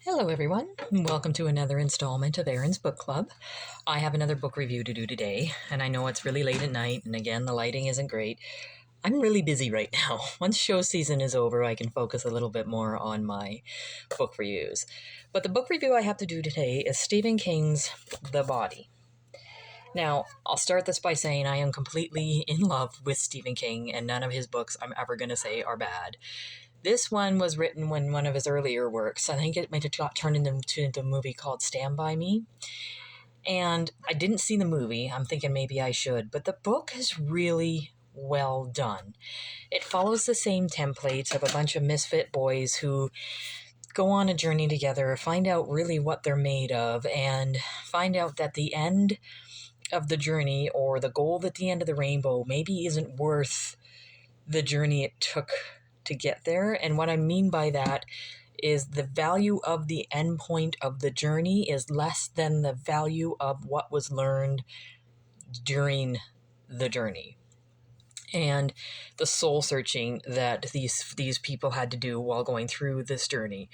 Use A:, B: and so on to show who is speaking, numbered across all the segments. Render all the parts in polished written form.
A: Hello, everyone. Welcome to another installment of Erin's Book Club. I have another book review to do today, and I know it's really late at night, and again, the lighting isn't great. I'm really busy right now. Once show season is over, I can focus a little bit more on my book reviews. But the book review I have to do today is Stephen King's The Body. Now, I'll start this by saying I am completely in love with Stephen King, and none of his books I'm ever going to say are bad. This one was written when one of his earlier works. I think it might have got turned into a movie called Stand By Me. And I didn't see the movie. I'm thinking maybe I should. But the book is really well done. It follows the same templates of a bunch of misfit boys who go on a journey together, find out really what they're made of, and find out that the end of the journey or the goal at the end of the rainbow maybe isn't worth the journey it took to get there. And what I mean by that is the value of the end point of the journey is less than the value of what was learned during the journey and the soul searching that these people had to do while going through this journey.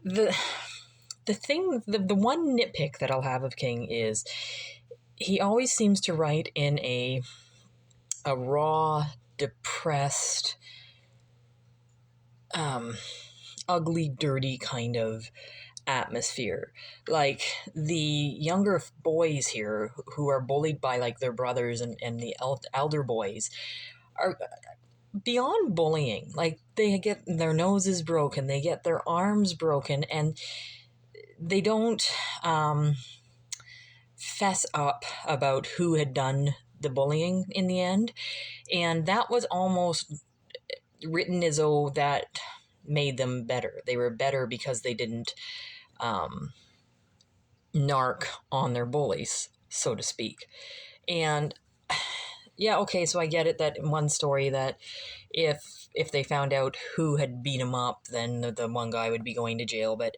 A: The one nitpick that I'll have of King is he always seems to write in a raw, depressed, ugly, dirty kind of atmosphere. Like the younger boys here who are bullied by like their brothers and the elder boys are beyond bullying. Like they get their noses broken, they get their arms broken, and they don't fess up about who had done the bullying in the end. And that was almost written as though that made them better. They were better because they didn't narc on their bullies, so to speak. And yeah, okay, so I get it that in one story that if they found out who had beat him up, then the one guy would be going to jail. But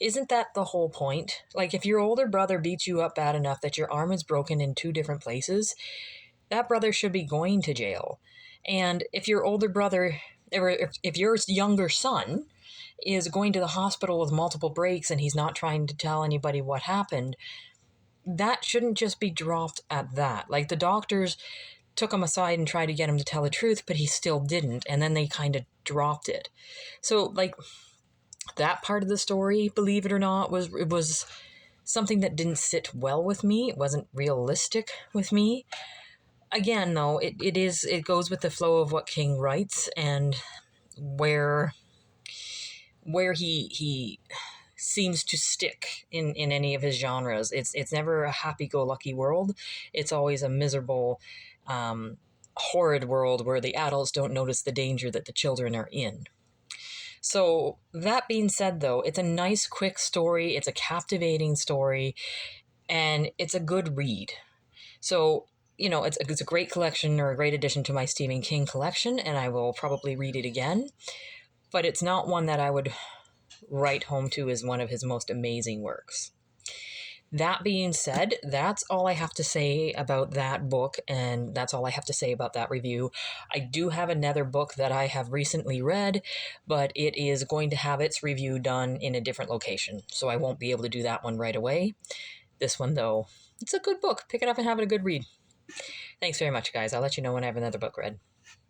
A: isn't that the whole point? Like, if your older brother beats you up bad enough that your arm is broken in 2 different places, that brother should be going to jail. And if your older brother, or if your younger son is going to the hospital with multiple breaks and he's not trying to tell anybody what happened, that shouldn't just be dropped at that. Like, the doctors took him aside and tried to get him to tell the truth, but he still didn't, and then they kind of dropped it. So, like, that part of the story, believe it or not, was something that didn't sit well with me. It wasn't realistic with me. Again, though, it goes with the flow of what King writes and where he seems to stick in any of his genres. It's never a happy-go-lucky world. It's always a miserable, horrid world where the adults don't notice the danger that the children are in. So that being said, though, it's a nice, quick story. It's a captivating story, and it's a good read. So, you know, it's a great collection or a great addition to my Stephen King collection, and I will probably read it again. But it's not one that I would write home to as one of his most amazing works. That being said, that's all I have to say about that book, and that's all I have to say about that review. I do have another book that I have recently read, but it is going to have its review done in a different location, so I won't be able to do that one right away. This one, though, it's a good book. Pick it up and have it a good read. Thanks very much, guys. I'll let you know when I have another book read.